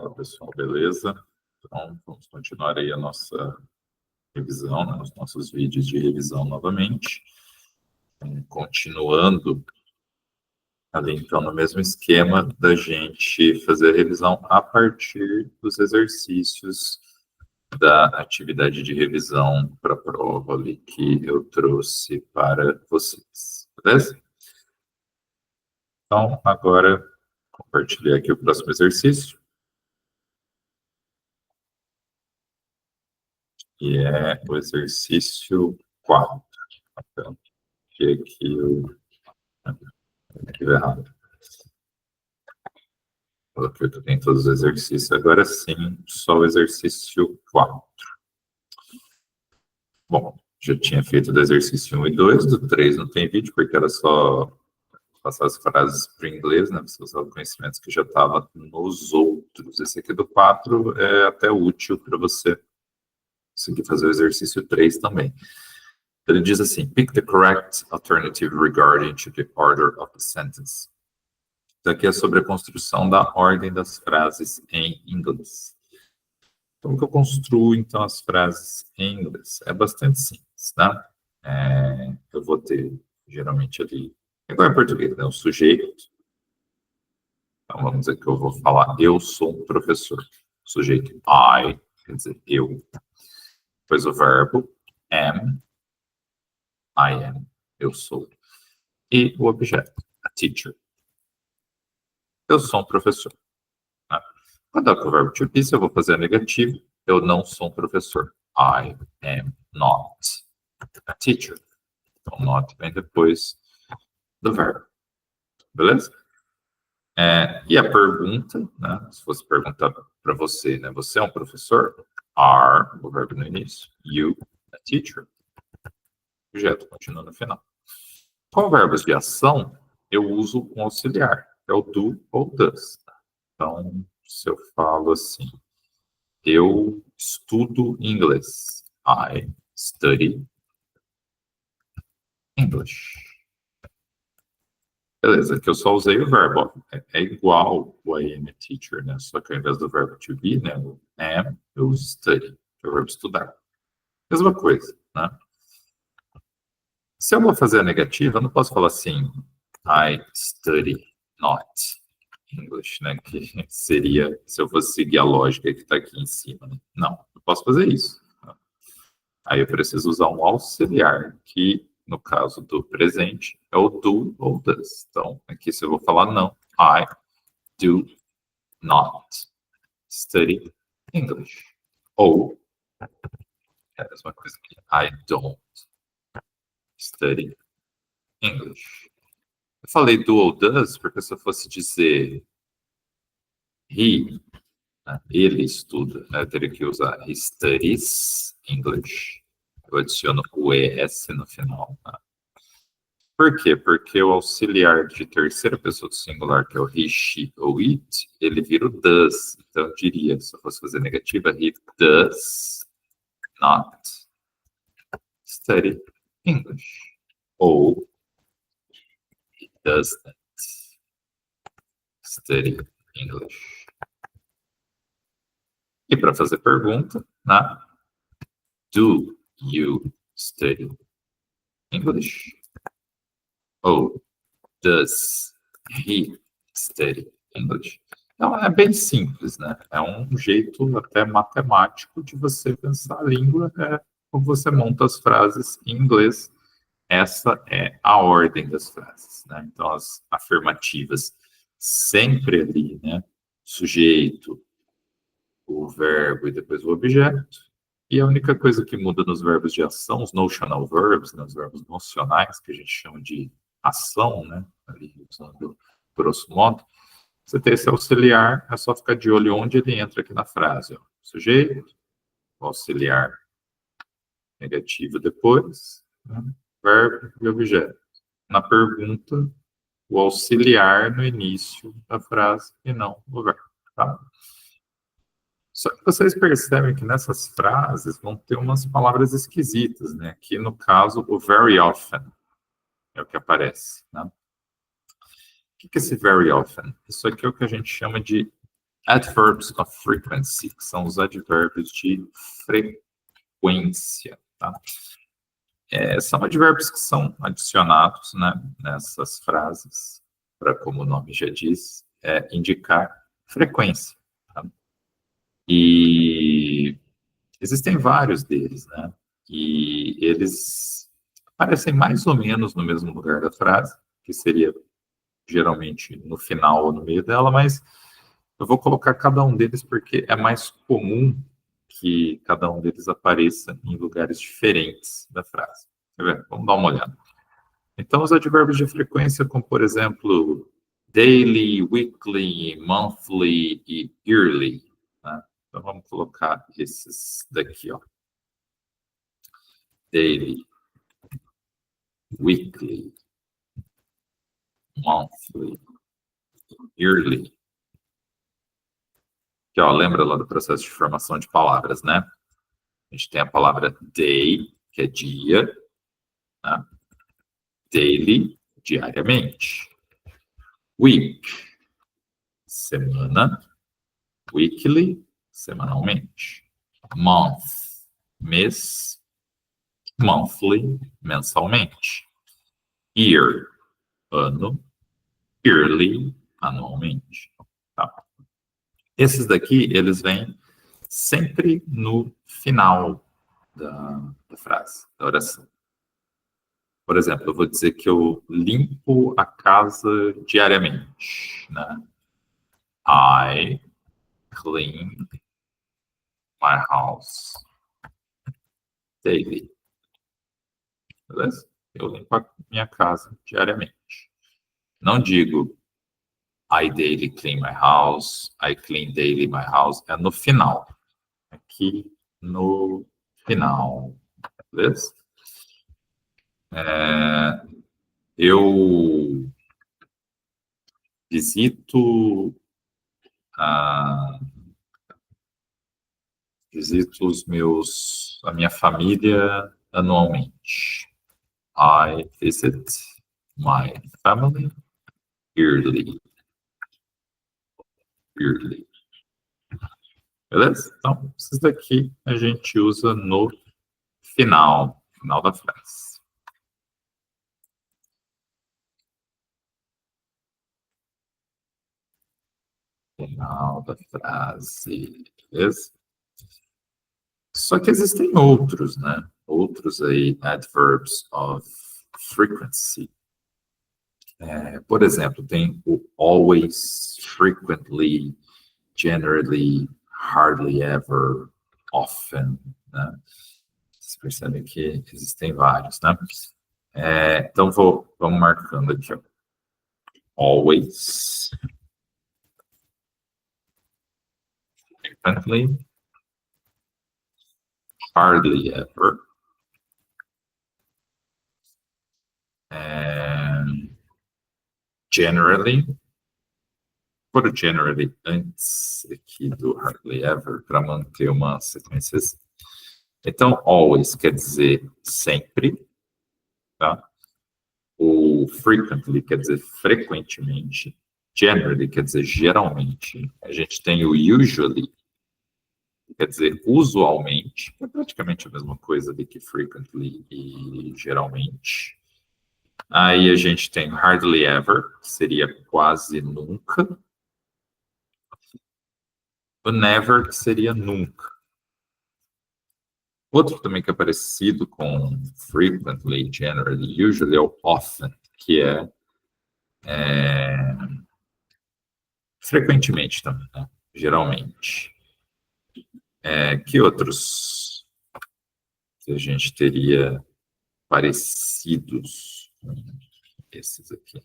Fala, pessoal, beleza? Então, vamos continuar aí a nossa revisão, né, os nossos vídeos de revisão novamente. Continuando ali, então, no mesmo esquema da gente fazer a revisão a partir dos exercícios da atividade de revisão para a prova ali que eu trouxe para vocês, beleza? Então, agora, compartilhar aqui o próximo exercício. E é o exercício 4. Então, aqui eu estive errado. Coloquei tudo em todos os exercícios. Agora sim, só o exercício 4. Bom, já tinha feito do exercício 1 e 2, do 3 não tem vídeo, porque era só passar as frases para o inglês, né? Você usar os conhecimentos que já estavam nos outros. Esse aqui do 4 é até útil para você conseguir fazer o exercício 3 também. Ele diz assim: pick the correct alternative regarding to the order of the sentence. Isso aqui é sobre a construção da ordem das frases em inglês. Como que eu construo, então, as frases em inglês? É bastante simples, né? Eu vou ter, geralmente, ali, igual em português, né? O sujeito. Então, vamos dizer que eu vou falar, eu sou um professor. O sujeito, I, quer dizer, eu. Depois o verbo, am, I am, eu sou. E o objeto, a teacher. Eu sou um professor. Né? Quando é com o verbo to be, se eu vou fazer a negativa, eu não sou um professor. I am not a teacher. Então, not vem depois do verbo. Beleza? E a pergunta, né? Se fosse perguntar para você, né? Você é um professor? Are, o verbo no início. You, a teacher. O objeto continua no final. Com verbos de ação, eu uso um auxiliar. É o do ou does. Então, se eu falo assim, eu estudo inglês. I study English. Beleza, que eu só usei o verbo. É igual o I am a teacher, né? Só que ao invés do verbo to be, né? O am, eu study. Que é o verbo estudar. Mesma coisa, né? Se eu vou fazer a negativa, eu não posso falar assim, I study not English, né? Que seria, se eu fosse seguir a lógica que está aqui em cima. Né? Não posso fazer isso. Aí eu preciso usar um auxiliar, que no caso do presente é o do ou does. Então, aqui se eu vou falar não, I do not study English. Ou, é a mesma coisa que I don't study English. Eu falei do ou does porque se eu fosse dizer he, né, ele estuda, né, eu teria que usar he studies English. Eu adiciono o ES no final. Né? Por quê? Porque o auxiliar de terceira pessoa do singular, que é o he, she ou it, ele vira o does. Então, eu diria, se eu fosse fazer negativa, he does not study English. Ou he doesn't study English. E para fazer pergunta, né? Do you study English? Ou does he study English? Então, é bem simples, né? É um jeito até matemático de você pensar a língua, como você monta as frases em inglês. Essa é a ordem das frases, né? Então, as afirmativas sempre ali, né? Sujeito, o verbo e depois o objeto. E a única coisa que muda nos verbos de ação, os notional verbs, né, os verbos nocionais, que a gente chama de ação, né, ali usando grosso modo, você tem esse auxiliar, é só ficar de olho onde ele entra aqui na frase. Ó. Sujeito, auxiliar negativo depois, né, verbo e objeto. Na pergunta, o auxiliar no início da frase e não o verbo. Tá? Só que vocês percebem que nessas frases vão ter umas palavras esquisitas, né? Aqui, no caso, o very often é o que aparece, né? O que é esse very often? Isso aqui é o que a gente chama de Adverbs of frequency, que são os advérbios de frequência, tá? São advérbios que são adicionados, né, nessas frases, para, como o nome já diz, indicar frequência. Tá? E existem vários deles, né? E eles aparecem mais ou menos no mesmo lugar da frase, que seria geralmente no final ou no meio dela, mas eu vou colocar cada um deles porque é mais comum que cada um deles apareça em lugares diferentes da frase. Vamos dar uma olhada. Então, os advérbios de frequência, como por exemplo, daily, weekly, monthly e yearly. Né? Então, vamos colocar esses daqui, ó. Daily, weekly, monthly, yearly. Que, ó, lembra lá do processo de formação de palavras, né? A gente tem a palavra day, que é dia, né? Daily, diariamente. Week, semana. Weekly, semanalmente. Month, mês. Monthly, mensalmente. Year, ano. Yearly, anualmente. Tá? Esses daqui, eles vêm sempre no final da frase, da oração. Por exemplo, eu vou dizer que eu limpo a casa diariamente, né? I clean my house daily. Beleza? Eu limpo a minha casa diariamente. Não digo I daily clean my house, I clean daily my house. É no final. Aqui no final. Beleza? Eu visito a minha família anualmente. I visit my family yearly. Yearly. Beleza? Então, esses daqui a gente usa no final da frase. Final da frase, beleza? Só que existem outros, né? Outros aí, adverbs of frequency. Por exemplo, tem o always, frequently, generally, hardly ever, often, né? Vocês percebem que existem vários, né? Então, vamos marcando aqui, ó. Always, frequently, hardly ever, and generally. Por generally antes aqui do hardly ever, para manter uma sequência assim. Então, always quer dizer sempre, tá? O frequently quer dizer frequentemente. Generally quer dizer geralmente. A gente tem o usually, que quer dizer usualmente, que é praticamente a mesma coisa do que frequently e geralmente. Aí a gente tem hardly ever, que seria quase nunca. O never, que seria nunca. Outro também que é parecido com frequently, generally, usually é o often, que é frequentemente também, né? Geralmente. Que outros que a gente teria parecidos com esses aqui?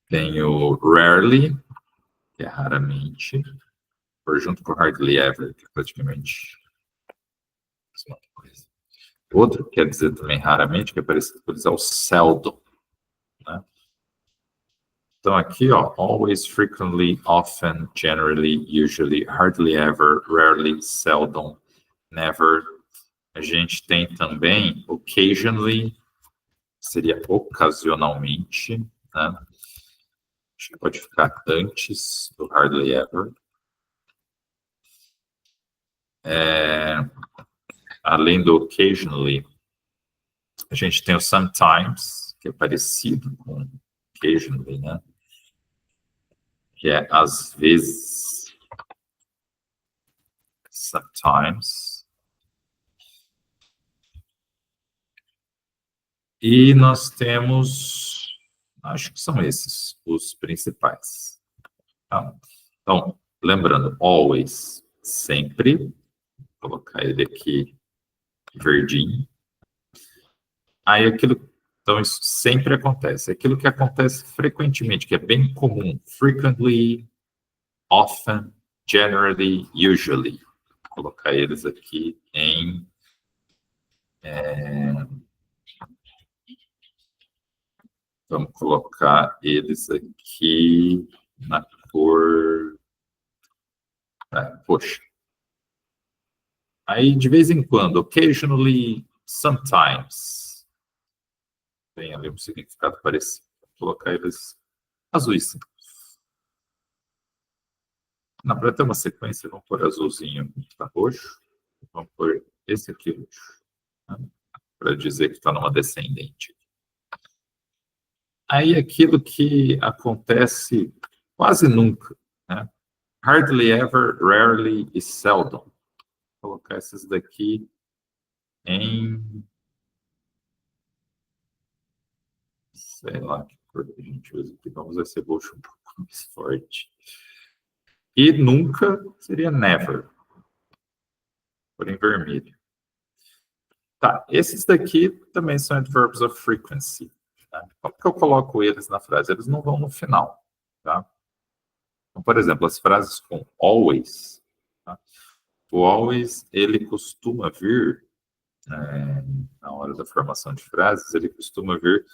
Tem o rarely, que é raramente, por junto com hardly ever, que é praticamente a mesma coisa. Outro que quer dizer também raramente, que é parecido com eles, é o seldom, né? Então aqui, ó, always, frequently, often, generally, usually, hardly ever, rarely, seldom, never. A gente tem também occasionally, seria ocasionalmente, né? Acho que pode ficar antes do hardly ever. Além do occasionally, a gente tem o sometimes, que é parecido com occasionally, né? Que é às vezes. Sometimes. E nós temos, acho que são esses os principais. Tá? Então, lembrando, always, sempre. Vou colocar ele aqui verdinho. Aí então isso sempre acontece. Aquilo que acontece frequentemente, que é bem comum, frequently, often, generally, usually. Vou colocar eles aqui em vamos colocar eles aqui na cor roxa. Aí, de vez em quando, occasionally, sometimes, tem ali um significado parecido. Vou colocar eles azuis. Para ter uma sequência, vamos pôr azulzinho para roxo. Vamos pôr esse aqui roxo. Né? Para dizer que está numa descendente. Aí, aquilo que acontece quase nunca, né? Hardly ever, rarely e seldom. Vou colocar esses daqui em... sei lá que cor que a gente usa aqui. Vamos ver se roxo um pouco mais forte. E nunca seria never. Por em vermelho. Tá, esses daqui também são adverbs of frequency. Tá? Como que eu coloco eles na frase? Eles não vão no final. Tá? Então, por exemplo, as frases com always. Tá? O always, ele costuma vir, na hora da formação de frases, ele costuma vir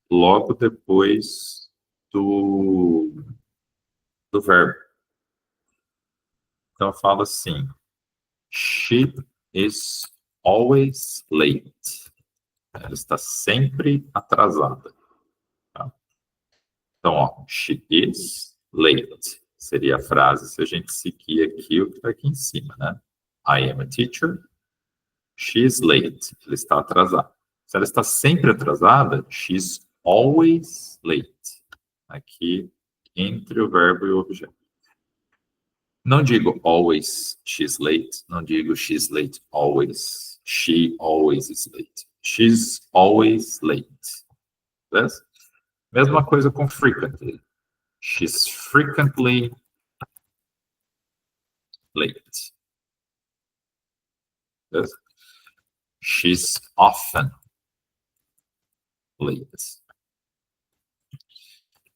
logo depois do verbo. Então, eu falo assim, she is always late. Ela está sempre atrasada. Tá? Então, ó, she is late. Seria a frase se a gente seguir aqui o que está aqui em cima, né? I am a teacher. She is late. Ela está atrasada. Se ela está sempre atrasada, she's always late. Aqui, entre o verbo e o objeto. Não digo always she's late. Não digo she's late always. She always is late. She's always late. Beleza? Mesma coisa com frequently. She's frequently late. Beleza? She's often late.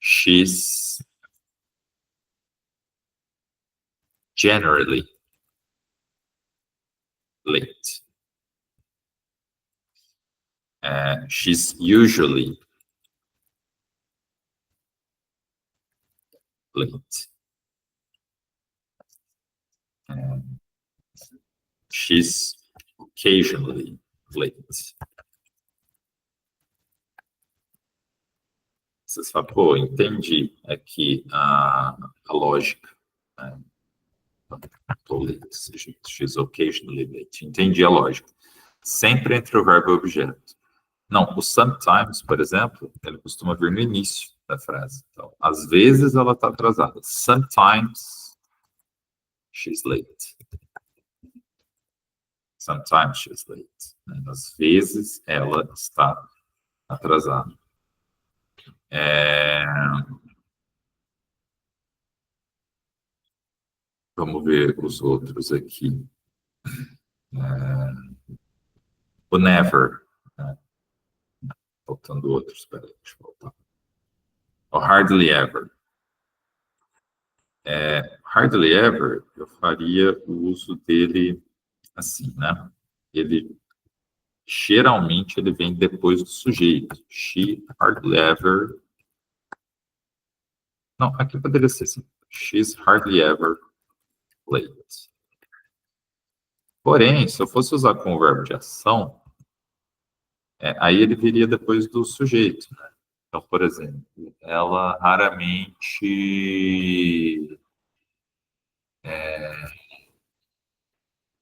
She's generally late. She's usually late. She's occasionally late. Você sabe, pô, entendi aqui a lógica. Né? She's occasionally late. Entendi a lógica. Sempre entre o verbo e o objeto. Não, o sometimes, por exemplo, ele costuma vir no início da frase. Então, às vezes ela está atrasada. Sometimes she's late. Sometimes she's late. Às vezes ela está atrasada. Vamos ver os outros aqui. O never. Faltando outros, espera aí, deixa eu voltar. O hardly ever. Hardly ever, eu faria o uso dele assim, né? Ele, geralmente, ele vem depois do sujeito. She hardly ever... Não, aqui poderia ser assim. She's hardly ever late. Porém, se eu fosse usar com o verbo de ação, aí ele viria depois do sujeito, né? Então, por exemplo, ela raramente...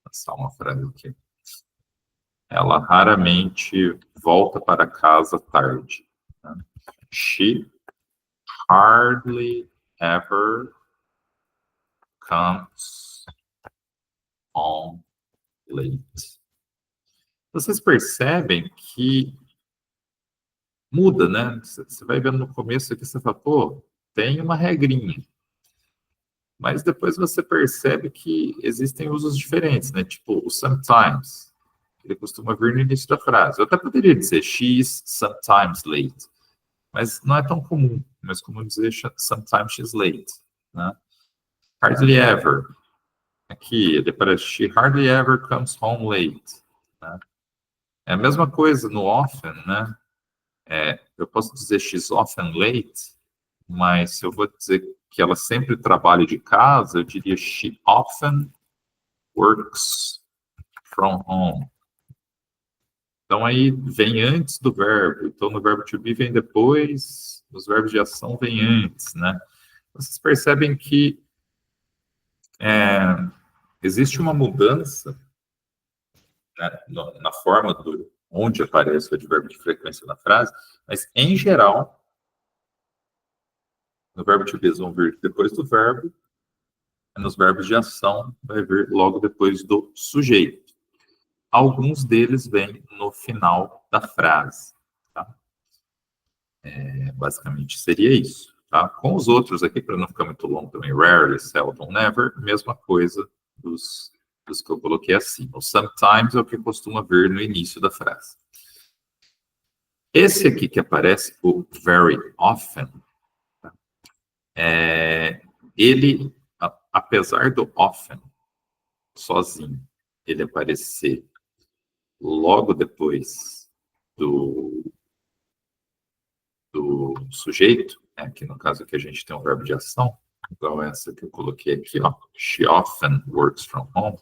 Passar uma frase aqui. Ela raramente volta para casa tarde. Né? She hardly ever comes home late. Vocês percebem que muda, né? Você vai vendo no começo aqui, você fala, pô, tem uma regrinha. Mas depois você percebe que existem usos diferentes, né? Tipo, o sometimes. Ele costuma vir no início da frase. Eu até poderia dizer, she's sometimes late. Mas não é tão comum. É mais comum dizer, sometimes she's late. Né? Hardly ever. Aqui, ele parece, she hardly ever comes home late. Né? É a mesma coisa no often, né? Eu posso dizer she's often late, mas se eu vou dizer que ela sempre trabalha de casa, eu diria she often works from home. Então, aí vem antes do verbo. Então, no verbo to be vem depois, os verbos de ação vem antes, né? Vocês percebem que existe uma mudança, né, na forma onde aparece o advérbio de frequência na frase, mas, em geral, no verbo to be eles vão vir depois do verbo, e nos verbos de ação vai vir logo depois do sujeito. Alguns deles vêm no final da frase. Tá? Basicamente seria isso. Tá? Com os outros aqui, para não ficar muito longo também, rarely, seldom, never, mesma coisa dos que eu coloquei acima. O sometimes é o que costuma vir no início da frase. Esse aqui que aparece, o very often, tá? Ele, apesar do often, sozinho, ele aparecer logo depois do sujeito, né, que no caso aqui a gente tem um verbo de ação, igual essa que eu coloquei aqui, ó, she often works from home.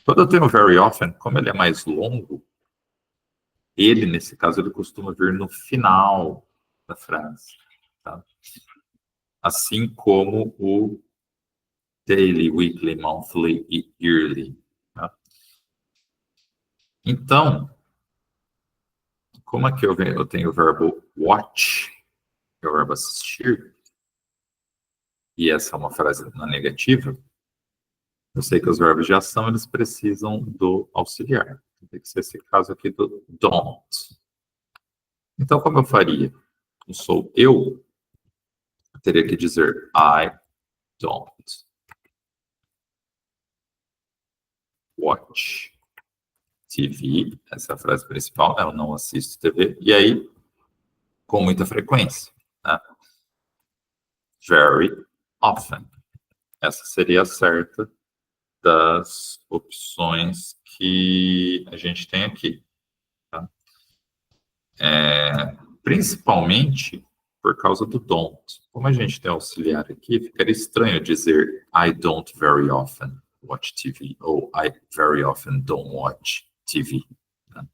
Quando eu tenho very often, como ele é mais longo, ele, nesse caso, ele costuma vir no final da frase. Tá? Assim como o daily, weekly, monthly e yearly. Tá? Então, como aqui eu tenho o verbo watch, que é o verbo assistir, e essa é uma frase na negativa, eu sei que os verbos de ação, eles precisam do auxiliar. Tem que ser esse caso aqui do don't. Então, como eu faria? Eu sou eu teria que dizer I don't watch TV. Essa é a frase principal, né? Eu não assisto TV. E aí, com muita frequência. Né? Very often. Essa seria a certa das opções que a gente tem aqui. Tá? Principalmente por causa do don't. Como a gente tem auxiliar aqui, ficaria estranho dizer I don't very often watch TV ou I very often don't watch TV. Né?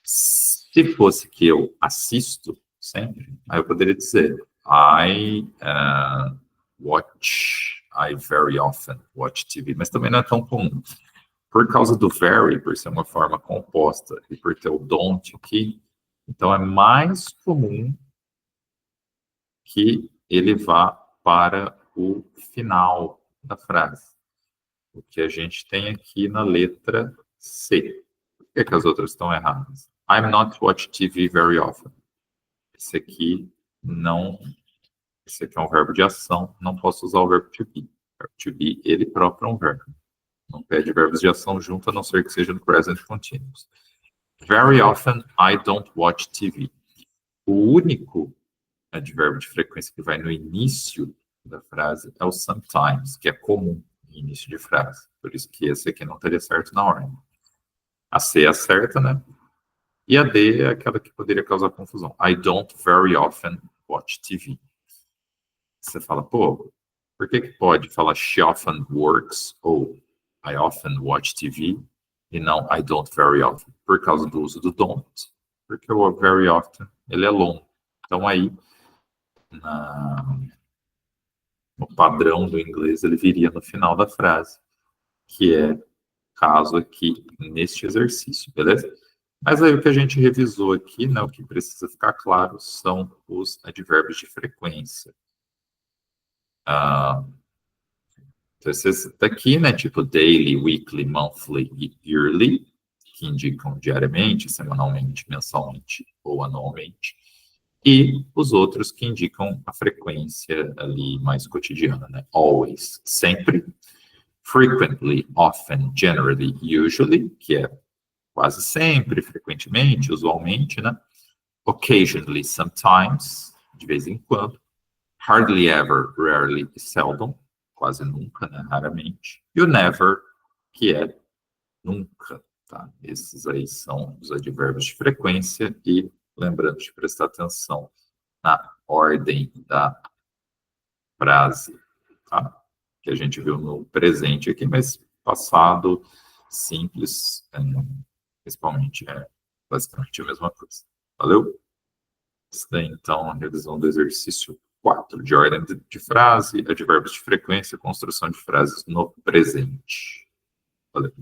Se fosse que eu assisto sempre, aí eu poderia dizer I very often watch TV, mas também não é tão comum. Por causa do very, por ser uma forma composta, e por ter o don't aqui, então é mais comum que ele vá para o final da frase. O que a gente tem aqui na letra C. Por que as outras estão erradas? I'm not watch TV very often. Esse aqui é um verbo de ação, não posso usar o verbo to be. O verbo to be, ele próprio é um verbo. Não pede verbos de ação junto, a não ser que seja no present continuous. Very often, I don't watch TV. O único advérbio de frequência que vai no início da frase é o sometimes, que é comum no início de frase. Por isso que esse aqui não estaria certo na ordem. A C é a certa, né? E a D é aquela que poderia causar confusão. I don't very often watch TV. Você fala, pô, por que pode falar she often works ou I often watch TV e não I don't very often? Por causa do uso do don't. Porque o very often, ele é longo. Então, aí, no padrão do inglês, ele viria no final da frase, que é caso aqui neste exercício, beleza? Mas aí o que a gente revisou aqui, né, o que precisa ficar claro são os advérbios de frequência. Então, esses daqui, né, tipo daily, weekly, monthly e yearly, que indicam diariamente, semanalmente, mensalmente ou anualmente, e os outros que indicam a frequência ali mais cotidiana, né? Always, sempre, frequently, often, generally, usually, que é quase sempre, frequentemente, usualmente, né? Occasionally, sometimes, de vez em quando, hardly ever, rarely e seldom, quase nunca, né? Raramente, e o never, que é nunca, tá? Esses aí são os advérbios de frequência e lembrando de prestar atenção na ordem da frase, tá? Que a gente viu no presente aqui, mas passado simples, principalmente, é basicamente a mesma coisa. Valeu? Isso daí, então, a revisão do exercício 4, de ordem de frase, advérbios de frequência, construção de frases no presente. Valeu.